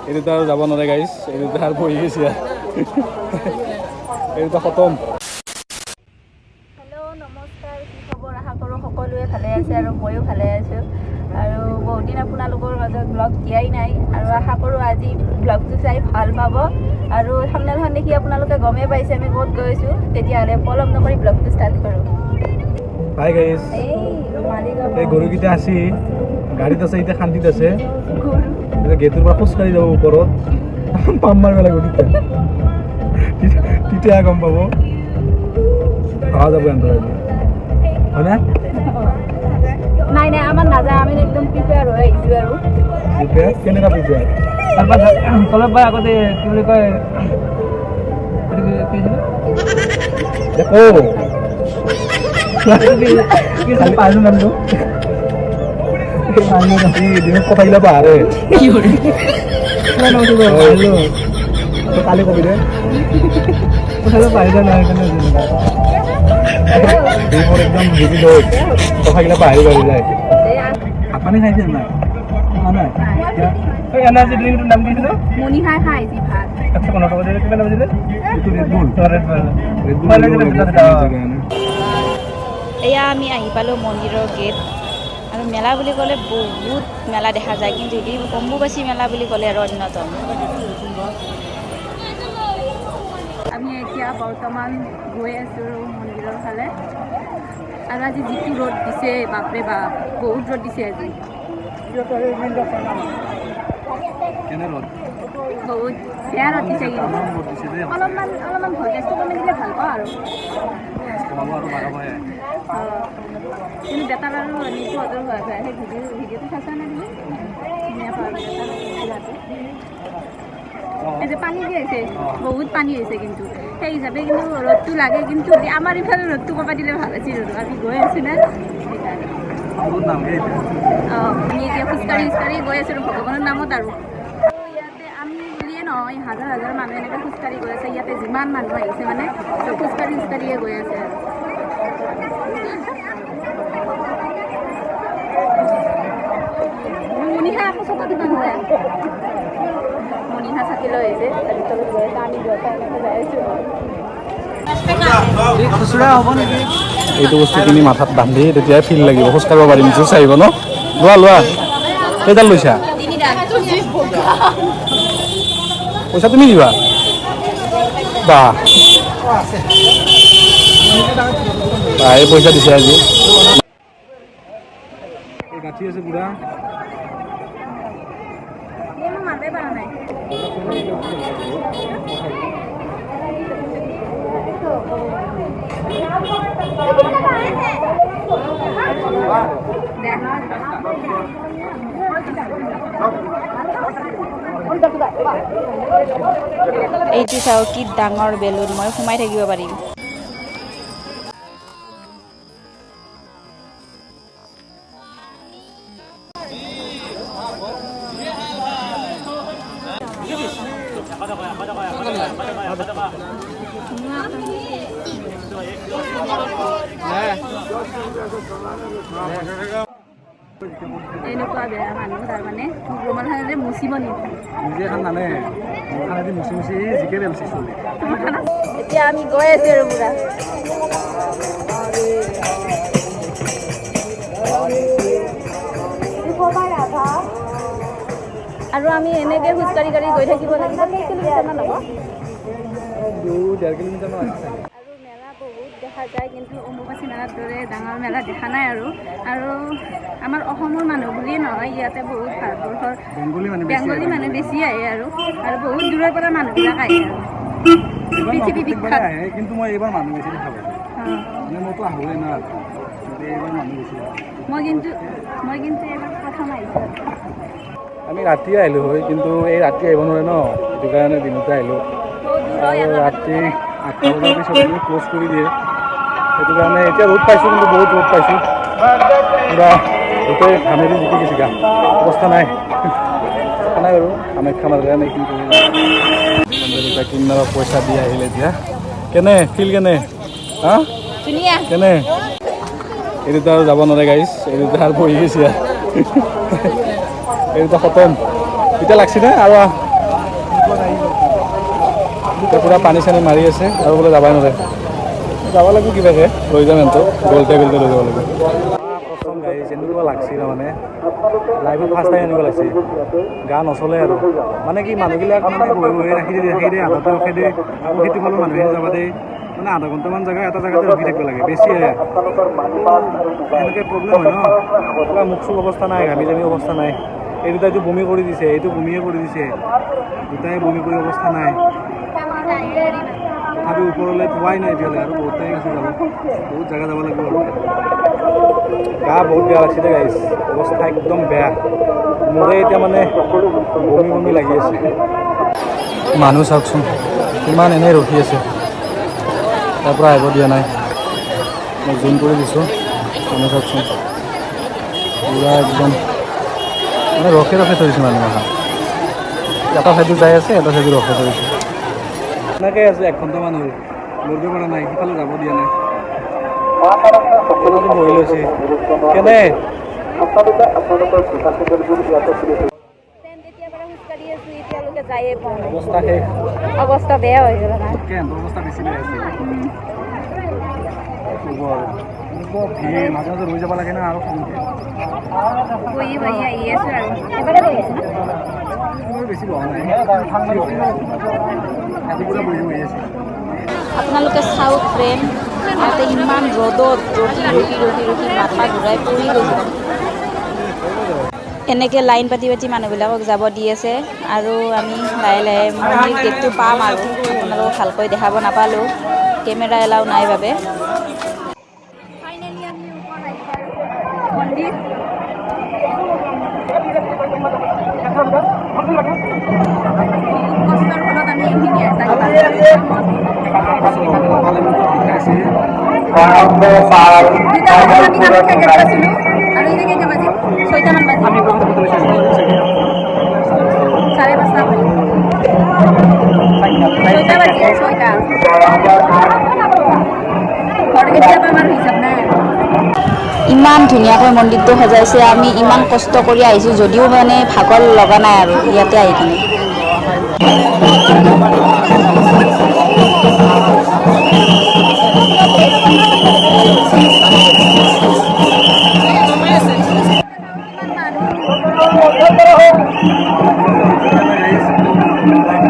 এইটো আৰু যাব নোৱাৰে গাইজ, এইটো আৰু বহি গৈছে এইটো খতম। হেল্ল' নমস্কাৰ, কি খবৰ? আশা কৰোঁ সকলোৱে ভালে আছে আৰু ময়ো ভালে আছোঁ। আৰু বহুত দিন আপোনালোকৰ মাজত ব্লগ দিয়াই নাই আৰু আশা কৰোঁ আজি ব্লগটো চাই ভাল পাব। আৰু সামনাখন দেখি আপোনালোকে গমেই পাইছে আমি ক'ত গৈছোঁ। তেতিয়াহ'লে পলম নকৰি ব্লগটো ষ্টাৰ্ট কৰোঁ। হাই গাইজ, এই গৰুকেইটা আছে গাড়ীত আছে, এতিয়া শান্তিত আছে। গেটৰ পৰা খোজকাঢ়ি যাব ওপৰত, পাম মাৰিব লাগিব তেতিয়া গম পাব যাব হয়নে? নাই নাই, আমাৰ নাযায়, আমি একদম প্ৰিপেয়াৰ হৈ আহিছোঁ। আৰু প্ৰিপেয়াৰ কেনেকুৱা প্ৰিপেয়াৰ? তলত বা আগতে কি বুলি কয় পাইছো নামটো দিনত কথাগিলা পাহাৰে কালি কবি দে কথাটো পাহৰি যায় নহয় মোৰ একদম বুজি লৈ কথাগিলা পাহৰি পাহৰি যায়। ভাত পানী খাইছে নাই? নাই এনাৰ্জি ড্ৰিংকটোৰ নাম কি ছিল? মণিহাই খাইছি ভাত। 115 টকা দিলে কিমান দিলে? এইটো ৰেড বুল এয়া আমি আহি পালোঁ মন্দিৰৰ গেট। আৰু মেলা বুলি ক'লে বহুত মেলা দেখা যায়, কিন্তু এই অম্বুবাচী মেলা বুলি ক'লে আৰু অন্যতম। আমি এতিয়া বৰ্তমান গৈ আছোঁ মন্দিৰৰ ফালে। আৰু আজি যিটো ৰ'দ দিছে, বাপৰে বাপ, বহুত ৰ'দ দিছে আজি। বহুত বেয়া ৰ'দ দিছে, কিন্তু অলপমান ভল্টেজটো কমি দিলে ভাল পাওঁ আৰু। কিন্তু বেটাৰ আৰু নিটো অৰ্ডাৰ হোৱা যায়, সেই ভিডিঅ'টো চাইছা নে তুমি? ধুনীয়া পাওঁ এই যে পানী দি আছে, বহুত পানী হৈছে, কিন্তু সেই হিচাপে কিন্তু ৰ'দটো লাগে। কিন্তু আমাৰ ইফালে ৰ'দটো কমাই দিলে ভাল আছিল আৰু আমি গৈ আছোঁ না, সেইকাৰণে। আমি এতিয়া খোজকাঢ়ি গৈ আছোঁ ভগৱানৰ নামত। আৰু ইয়াতে আমি বুলিয়ে নহয়, হাজাৰ হাজাৰ মানুহ এনেকৈ খোজকাঢ়ি গৈ আছে। ইয়াতে যিমান মানুহ আহিছে মানে খোজকাঢ়িয়ে গৈ আছে আৰু। মণিহা আকৌ চকু দিব নোৱাৰে। মণিহা চাকি লৈ আহিছে, তলত গৈ আছে, আমি গৈ এনেকৈ যাই আছোঁ। খুচুৰা হ'ব নেকি? এইটো বস্তুখিনি মাথাত বান্ধি তেতিয়াই ফিল লাগিব, খোজ কাঢ়িব পাৰিম। জোচ আহিব ন? লোৱা কেইডাল লৈছা? পইচা তুমি দিবা? বাহ, এই পইচা দিছে আজি। গাঁঠি আছে পুৰা। মাৰিবই পৰা নাই। এইটো চাওঁ কি ডাঙৰ বেলুন, মই সোমাই থাকিব পাৰিম। এনেকুৱা বেয়া মানুহ, তাৰমানে ৰুমালখনেৰে মুচিব নিদিয়ে। নিজে এখন নানে, মুখানেদি মুচি জিকে পেলাইছে চলি। এতিয়া আমি গৈ আছোঁ আৰু পুৰা। আৰু আমি এনেকৈ খোজকাঢ়ি গৈ থাকিব লাগিব। কেই কিলোমিটাৰমান হ'ব? 2-1.5 কিলোমিটাৰমান আছে। আৰু মেলা বহুত দেখা যায়, কিন্তু অম্বুবাচী মেলাৰ দৰে ডাঙৰ মেলা দেখা নাই। আৰু আমাৰ অসমৰ মানুহ বুলিয়ে নহয়, ইয়াতে বহুত ভাৰতবৰ্ষৰ বেংগলী মানুহ বেছি আহে। আৰু বহুত দূৰৰ পৰা মানুহবিলাক আহে আৰু পৃথিৱী বিখ্যাত। কিন্তু মই এইবাৰ মানুহ বেছি দেখা পাইছোঁ। মানে মইতো আহোঁৱে না, এইবাৰ মানুহ বেছি। মই কিন্তু এইবাৰ প্ৰথম আহিছোঁ। আমি ৰাতি আহিলোঁ হয়, কিন্তু এই ৰাতি আহিব নোৱাৰে ন, সেইটো কাৰণে দিনতে আহিলোঁ। আৰু ৰাতি 8টা বজাৰ পিছত আমি ক্ল'জ কৰি দিয়ে, সেইটো কাৰণে এতিয়া ৰ'দ পাইছোঁ, কিন্তু বহুত ৰ'দ পাইছোঁ। পুৰা গোটেই ঘামেদি জিকি গৈছে, গা অৱস্থা নাই। নাই বাৰু কামাখ্যা মাৰ কাৰণে কিন্তু কিমান পইচা দি আহিলে। এতিয়া কেনে ফিল কেনে? হা ধুনীয়া। কেনে এই দুটা আৰু যাব নোৱাৰে গাইজ, এই দুটা আৰু বহি গৈছে এই দুটা খতম। এতিয়া লাগছি নে আৰু এতিয়া পূৰা পানী চানী মাৰি আছে আৰু বোলে যাবই নোৱাৰে। যাব লাগিব কিবাকে লৈ যাম সিহঁতক গলতে লৈ যাব লাগিব। প্ৰথম গাইজ এনেকুৱা লাগছি তাৰমানে লাইফত ফাৰ্ষ্ট টাইম এনেকুৱা লাগছি, গা নচলে আৰু মানে কি মানুহবিলাক মানে বহি বহি ৰাখি দিয়ে আধাতে ৰখাই দিয়ে, আকৌ সেইটো ফালৰ মানুহখিনি যাব দিয়ে, মানে আধা ঘণ্টামান জেগা এটা জেগাতে ৰখি থাকিব লাগে বেছি আহে। এনেকৈ প্ৰব্লেম হয় ন, কিবা মুখ চুখ অৱস্থা নাই, ঘামি জামি অৱস্থা নাই। এই দুটাইটো বমি কৰি দিছে, এইটো বমিয়ে কৰি দিছে, দুটাই বমি কৰি অৱস্থা নাই। তথাপি ওপৰলৈ পোৱাই নাই এতিয়ালৈ, আৰু বহুত টাইম আছে যাব, বহুত জেগা যাব লাগিব আৰু। গা বহুত বেয়া লাগছে দেই গাইজ, অৱস্থা একদম বেয়া, মোৰে এতিয়া মানে বমি বমি লাগি আছে। মানুহ চাওকচোন কিমান এনেই ৰখি আছে, তাৰ পৰা আহিব দিয়া নাই। মই জুম কৰি দিছোঁ, মানুহ চাওকচোন পূৰা একদম মানে ৰখি ৰখি থৈছে মানুহ এখন, এটা চাইডো যাই আছে, এটা চাইডো ৰখি থৈছে। এনেকৈ আছে 1 ঘণ্টামান হ'ল, লৰিব পৰা নাই, সিফালে যাব দিয়া নাই। বহি লৈছে কেনে অৱস্থা শেষ, অৱস্থা বেয়া হৈ গ'ল আমাৰ। অৱস্থা বেছি বেয়া হৈছে। মাজে মাজে ৰৈ যাব লাগে না আৰু বহি বহি আহি আছোঁ আৰু বেছি বহা নাই, বহি বহি আছে। আপোনালোকে চাওক ফ্ৰেণ্ড, ইয়াতে ইমান ৰ'দত ৰখি ৰখি ৰখি ৰখি মাথা ঘূৰাই পৰি গৈছে। এনেকৈ লাইন পাতি পাতি মানুহবিলাকক যাব দি আছে, আৰু আমি লাহে লাহে মন্দিৰ গেটটো পাম আৰু আপোনালোকক ভালকৈ দেখাব নাপালোঁ, কেমেৰা এলাও নাই বাবে। ফাইনেলি আমি ওপৰত আহিছোঁ আৰু মন্দিৰ। কষ্টৰ ফলত আমি এইখিনি ইমান ধুনীয়াকৈ মন্দিৰটো সজাইছে, আমি ইমান কষ্ট কৰি আহিছোঁ যদিও মানে ভাগৰ লগা নাই আৰু ইয়াতে আহি কিনে।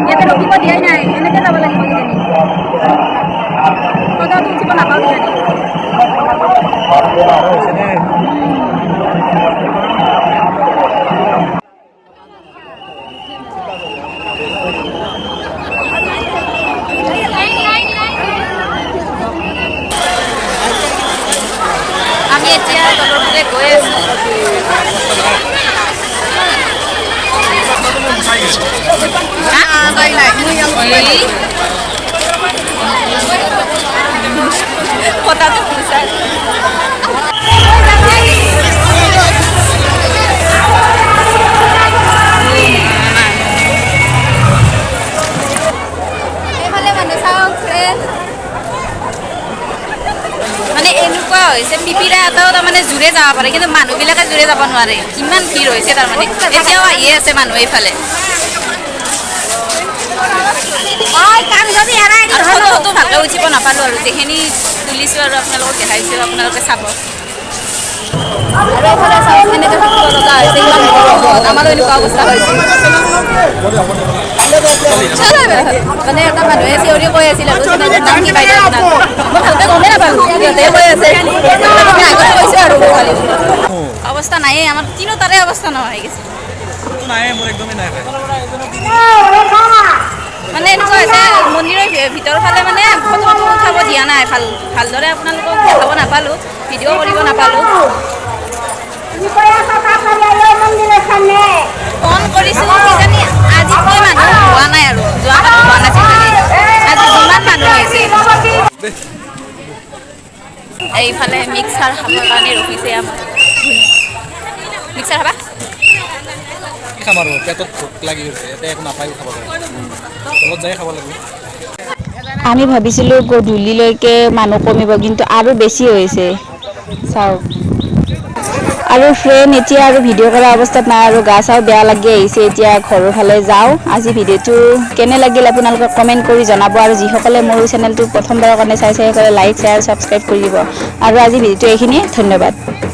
ইয়াতে ৰখিব দিয়াই নাই, এনেকৈ যাব লাগিব কিজানি, সদায়তো উঠিব নাপাওঁ কিজানি। আমি এতিয়া তলৰফালে গৈ আছোঁ। কথাটো শুনিছা? এইফালে মানুহ চাওক ফ্ৰেণ্ড, মানে এনেকুৱা হৈছে পিপিৰা এটাও তাৰমানে জোৰে যাব পাৰে, কিন্তু মানুহবিলাকে জোৰে যাব নোৱাৰে, কিমান ভিৰ হৈছে তাৰমানে। এতিয়াও আহিয়ে আছে মানুহ এইফালে, আৰু ফটো ভালকৈ উঠিব নাপালোঁ, আৰু যিখিনি তুলিছোঁ আৰু আপোনালোকক দেখাইছোঁ, আপোনালোকে চাব। আৰু এইফালে চাওক এনেকৈ থাকিব লগা হৈছে, ইমান গৰমত আমাৰো এনেকুৱা অৱস্থা হৈছে। মানে এটা মানুহে চিঞৰি কৈ আছিল আৰু নাম কি বাইদেউ আপোনাক, মই ভালকৈ গমেই নাপালোঁ, সিহঁতে কৈ আছে, আমি আগত কৈছোঁ আৰু অৱস্থা নাইয়ে, আমাৰ তিনিওটাৰে অৱস্থা নোহোৱা হৈ গৈছে। মানে এনেকুৱা হৈছে মন্দিৰৰ ভিতৰৰ ফালে মানে ফটো উঠাব দিয়া নাই, ভালদৰে আপোনালোকক দেখাব নাপালোঁ, ভিডিঅ' কৰিব নাপালোঁ। ফোন কৰিছোঁ কিজানি আজিতকৈ মানুহ হোৱা নাই, আৰু যোৱা মানুহ হোৱা নাছিল, আজি যিমান মানুহ হৈছে। এইফালে মিক্সাৰ খাবৰ কাৰণে ৰখিছে আমাৰ। মিক্সাৰ খাবা? কি খাম আৰু পেটত ভোক লাগি গৈছে, ইয়াতে একো নাপায় খাব কাৰণে, তলত যাই খাব লাগিব। আমি ভাবিছিলোঁ গধূলিলৈকে মানুহ কমিব, কিন্তু আৰু বেছি হৈছে। চাওক আৰু ফ্ৰেণ্ড এতিয়া আৰু ভিডিঅ' কৰা অৱস্থাত নাই আৰু গা চাও বেয়া লাগি আহিছে এতিয়া ঘৰৰ ফালে যাওঁ আজি ভিডিঅ'টো কেনে লাগিল আপোনালোকে কমেণ্ট কৰি জনাব আৰু যিসকলে মোৰ চেনেলটো প্ৰথমবাৰৰ কাৰণে চাইছে সেইসকলে লাইক শ্বেয়াৰ ছাবস্ক্ৰাইব কৰি দিব আৰু আজি ভিডিঅ'টো এইখিনিয়ে ধন্যবাদ